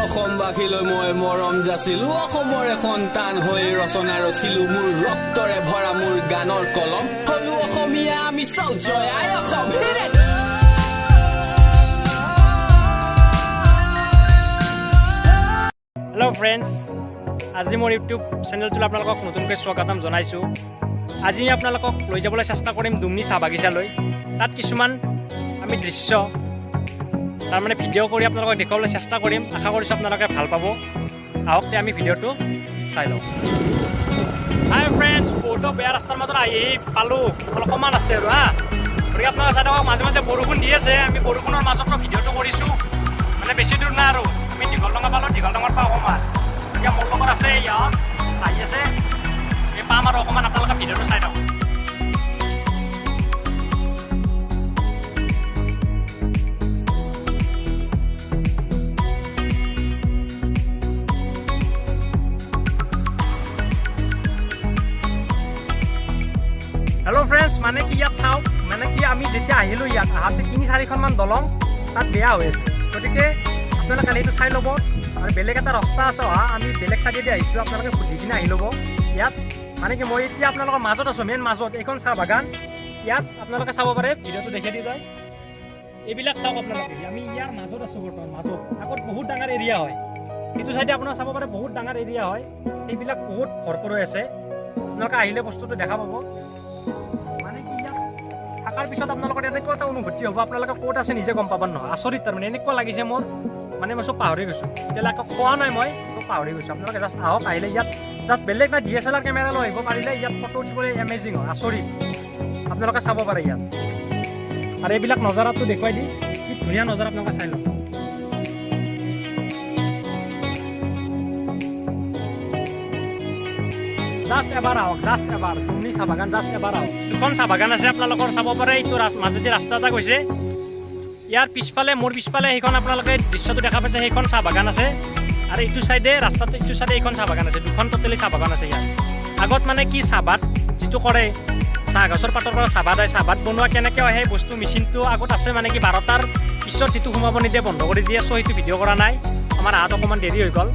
অসমবাসীলৈ মই মৰম যাচিলো অসমৰ সন্তান হৈ ৰচনা ৰচিলো মোৰ ৰক্তৰে ভৰা মোৰ গানৰ কলম হলো অসমীয়া আমি চৌ জয় আই অসম হেল্ল' ফ্ৰেণ্ডছ আজি মোৰ ইউটিউব চেনেলটোত আপোনালোকক নতুনকৈ স্বাগতম জনাইছোঁ। আজি আমি আপোনালোকক লৈ যাবলৈ চেষ্টা কৰিম ডুমনি চাহ বাগিচালৈ। তাত কিছুমান আমি দৃশ্য তাৰমানে ভিডিঅ' কৰি আপোনালোকক দেখুৱাবলৈ চেষ্টা কৰিম। আশা কৰিছোঁ আপোনালোকে ভাল পাব। আহক আমি ভিডিঅ'টো চাই লওঁ। হাই ফ্ৰেণ্ডছ, বহুতো বেয়া ৰাস্তাৰ মাজত আহি পালোঁ, অলপমান আছে আৰু গতিকে আপোনালোকে চাই থাকক। মাজে মাজে বৰষুণ দি আছে, আমি বৰষুণৰ মাজতো ভিডিঅ'টো কৰিছোঁ। মানে বেছি দূৰ নাই আৰু আমি দীঘলডঙা পালোঁ, দীঘলডঙাৰ পৰা অকণমান এতিয়া মোৰ লগত আছে ইয়াত আহি আছে এই পাম আৰু অকণমান আপোনালোকে ভিডিঅ'টো চাই থাকক। হেল্ল' ফ্ৰেণ্ডছ, মানে কি ইয়াত চাওক, মানে কি আমি যেতিয়া আহিলোঁ ইয়াত আহোঁতে 3-4খনমান দলং তাত বেয়া হৈ আছে। গতিকে আপোনালোকে কালি এইটো চাই ল'ব। আৰু বেলেগ এটা ৰাস্তা আছে আমি বেলেগ চাইডেদি আহিছোঁ, আপোনালোকে সুধি কিনে আহি ল'ব। ইয়াত মানে কি মই এতিয়া আপোনালোকৰ মাজত আছোঁ, মেইন মাজত এইখন চাহ বাগান। ইয়াত আপোনালোকে চাব পাৰে, ভিডিঅ'টো দেখাই দি যায়। এইবিলাক চাওক আপোনালোকে, আমি ইয়াৰ মাজত আছোঁ বৰ্তমান, মাজত আগত বহুত ডাঙৰ এৰিয়া হয়। এইটো চাইডে আপোনালোকে চাব পাৰে বহুত ডাঙৰ এৰিয়া হয়, সেইবিলাক বহুত ভৰপূৰ হৈ আছে। আপোনালোকে আহিলে বস্তুটো দেখা পাব। থকাৰ পিছত আপোনালোকৰ এনেকুৱা এটা অনুভূতি হ'ব, আপোনালোকে ক'ত আছে নিজে গম পাব নহয়। আচৰিত তাৰমানে এনেকুৱা লাগিছে মোৰ, মানে মই চব পাহৰি গৈছোঁ। এতিয়ালৈকে কোৱা নাই, মই চব পাহৰি গৈছোঁ। আপোনালোকে জাষ্ট আহক, আহিলে ইয়াত জাষ্ট বেলেগ না DSLR কেমেৰা লৈ আহিব পাৰিলে ইয়াত ফটো উঠিবলৈ এমেজিং হয়, আচৰিত। আপোনালোকে চাব পাৰে ইয়াত। আৰু এইবিলাক নজাৰাটো দেখুৱাই দি কি ধুনীয়া নজাৰা আপোনালোকে চাই লওক। জাষ্ট এবাৰ আহক, জাষ্ট এবাৰ ডুমনি চাহ বাগান, জাষ্ট এবাৰ আহক। দুখন চাহ বাগান আছে আপোনালোকৰ চাব পাৰে। এইটো মাজেদি ৰাস্তা এটা গৈছে, ইয়াৰ পিছফালে মোৰ পিছফালে সেইখন আপোনালোকে দৃশ্যটো দেখা পাইছে, সেইখন চাহ বাগান আছে। আৰু এইটো চাইডে ৰাস্তাটো, এইটো চাইডে এইখন চাহ বাগান আছে। দুখন টোটেলি চাহ বাগান আছে ইয়াত। আগত মানে কি চাহপাত যিটো কৰে, চাহ গছৰ পাতৰ পৰা চাহপাত হয়, চাহপাত বনোৱা কেনেকৈ হয় সেই বস্তু মেচিনটো আগত আছে। মানে কি 12টাৰ পিছত যিটো সোমাব নিদিয়ে, বন্ধ কৰি দিয়ে। চ' সেইটো ভিডিঅ' কৰা নাই, আমাৰ আহাত অকণমান দেৰি হৈ গ'ল।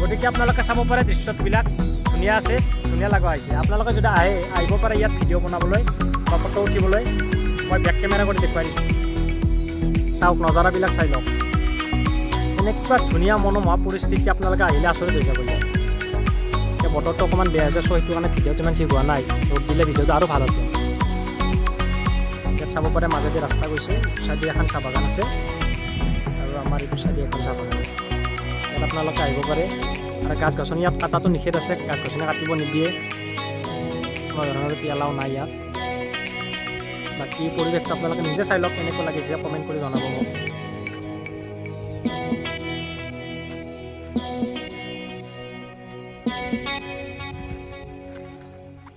গতিকে আপোনালোকে চাব পাৰে দৃশ্যবিলাক ধুনীয়া আছে, ধুনীয়া লগা হৈছে। আপোনালোকে যদি আহিব পাৰে ইয়াত ভিডিঅ' বনাবলৈ বা ফটো উঠিবলৈ, মই বেক কেমেৰা কৰি দেখুৱাই দিছোঁ। চাওক নজাৰাবিলাক চাই লওক, এনেকুৱা ধুনীয়া মনোমোহা পৰিস্থিতি। আপোনালোকে আহিলে আচৰিত হৈ যাব ইয়াত। এতিয়া বতৰটো অকণমান বেয়া হৈছে, চ' সেইটো কাৰণে ভিডিঅ'টো ইমান ঠিক হোৱা নাই। ৰ'দ দিলে ভিডিঅ'টো আৰু ভাল হ'ব। ইয়াত চাব পাৰে মাজেদি ৰাস্তা গৈছে, ইটো চাইডে এখন চাহ বাগান আছে আৰু আমাৰ ইটো চাইডে এখন চাহ বাগান আছে। ইয়াত আপোনালোকে আহিব পাৰে। আৰু গাছ গছনি ইয়াত কাটাটো নিষেধ আছে, গাছ গছনি কাটিব নিদিয়ে। কোনো ধৰণৰ এলাও নাই ইয়াত। বাকী পৰিৱেশটো আপোনালোকে নিজে চাই লওক, কেনেকুৱা লাগিছে কমেণ্ট কৰি জনাব মোক।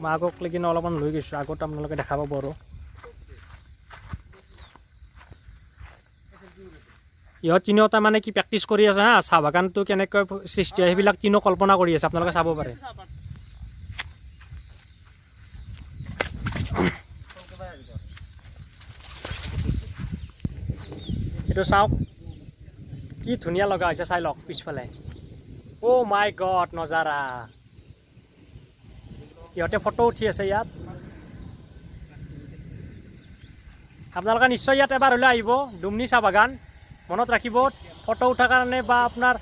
মই আগক লেগি অলপমান লৈ গৈছোঁ, আগত আপোনালোকে দেখা পাব আৰু। ইহঁত তিনিওটা মানে কি প্ৰেক্টিচ কৰি আছে চাহ বাগানটো কেনেকৈ সৃষ্টি হয় সেইবিলাক তিনিও কল্পনা কৰি আছে, আপোনালোকে চাব পাৰে। এইটো চাওক কি ধুনীয়া লগা হৈছে, চাই লওক পিছফালে। অ' মাই গড, নজাৰা। ইহঁতে ফটো উঠি আছে ইয়াত। আপোনালোকে নিশ্চয় ইয়াত এবাৰ হ'লে আহিব, ডুমনি চাহ বাগান। মনত ৰাখিব, ফটো উঠাৰ কাৰণে বা আপোনাৰ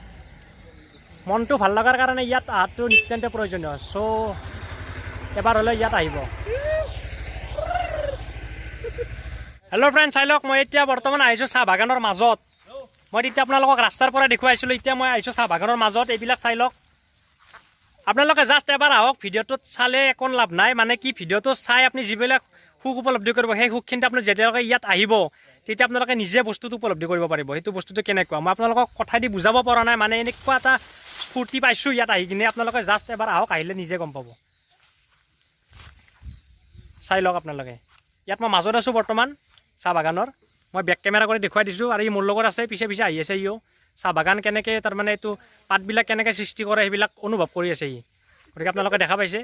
মনটো ভাল লগাৰ কাৰণে ইয়াত অহাটো নিতান্ত প্ৰয়োজনীয়। চ' এবাৰ হ'লে ইয়াত আহিব। হেল্ল' ফ্ৰেণ্ড, চাই লওক, মই এতিয়া বৰ্তমান আহিছোঁ চাহ বাগানৰ মাজত। মই তেতিয়া আপোনালোকক ৰাস্তাৰ পৰা দেখুৱাইছিলোঁ, এতিয়া মই আহিছোঁ চাহ বাগানৰ মাজত। এইবিলাক চাই লওক। আপোনালোকে জাষ্ট এবাৰ আহক, ভিডিঅ'টোত চালে একো লাভ নাই। মানে কি ভিডিঅ'টো চাই আপুনি যিবিলাক সুখ উপলব্ধি কৰিব, সেই সুখখিনি আপুনি যেতিয়ালৈকে ইয়াত আহিব তেতিয়া আপোনালোকে নিজে বস্তুটো উপলব্ধি কৰিব পাৰিব। সেইটো বস্তুটো কেনেকুৱা মই আপোনালোকক কথা দি বুজাব পৰা নাই। মানে এনেকুৱা এটা ফূৰ্তি পাইছোঁ ইয়াত আহি কিনে। আপোনালোকে জাষ্ট এবাৰ আহক, আহিলে নিজে গম পাব। চাই লওক আপোনালোকে। ইয়াত মই মাজত আছোঁ বৰ্তমান চাহ বাগানৰ। মই বেক কেমেৰা কৰি দেখুৱাই দিছোঁ। আৰু ই মোৰ লগত আছে, পিছে পিছে আহি আছে। ইও চাহ বাগান কেনেকৈ তাৰমানে এইটো পাতবিলাক কেনেকৈ সৃষ্টি কৰে সেইবিলাক অনুভৱ কৰি আছে ই। গতিকে আপোনালোকে দেখা পাইছে।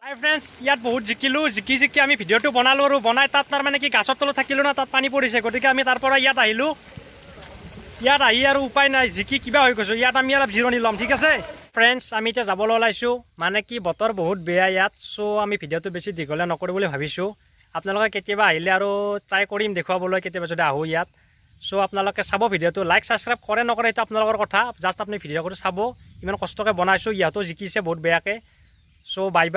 হাই ফ্ৰেণ্ডছ, ইয়াত বহুত জিকিলোঁ, জিকি আমি ভিডিঅ'টো বনালোঁ আৰু বনাই তাত তাৰমানে কি গাছৰ তলত থাকিলোঁ না, তাত পানী পৰিছে। গতিকে আমি তাৰ পৰা ইয়াত আহিলোঁ। ইয়াত আহি আৰু উপায় নাই জিকি কিবা হৈ গৈছোঁ ইয়াত আমি অলপ জিৰণি ল'ম ঠিক আছে ফ্ৰেণ্ডছ আমি এতিয়া যাবলৈ ওলাইছোঁ মানে কি বতৰ বহুত বেয়া ইয়াত চ' আমি ভিডিঅ'টো বেছি দীঘলীয়া নকৰোঁ বুলি ভাবিছোঁ আপোনালোকে কেতিয়াবা আহিলে আৰু ট্ৰাই কৰিম দেখুৱাবলৈ কেতিয়াবা যদি আহোঁ ইয়াত চ' আপোনালোকে চাব ভিডিঅ'টো লাইক ছাবস্ক্ৰাইব কৰে নকৰে সেইটো আপোনালোকৰ কথা জাষ্ট আপুনি ভিডিঅ'টো চাব ইমান কষ্টকৈ বনাইছোঁ ইয়াতো জিকিছে বহুত বেয়াকৈ চ' বাই বাই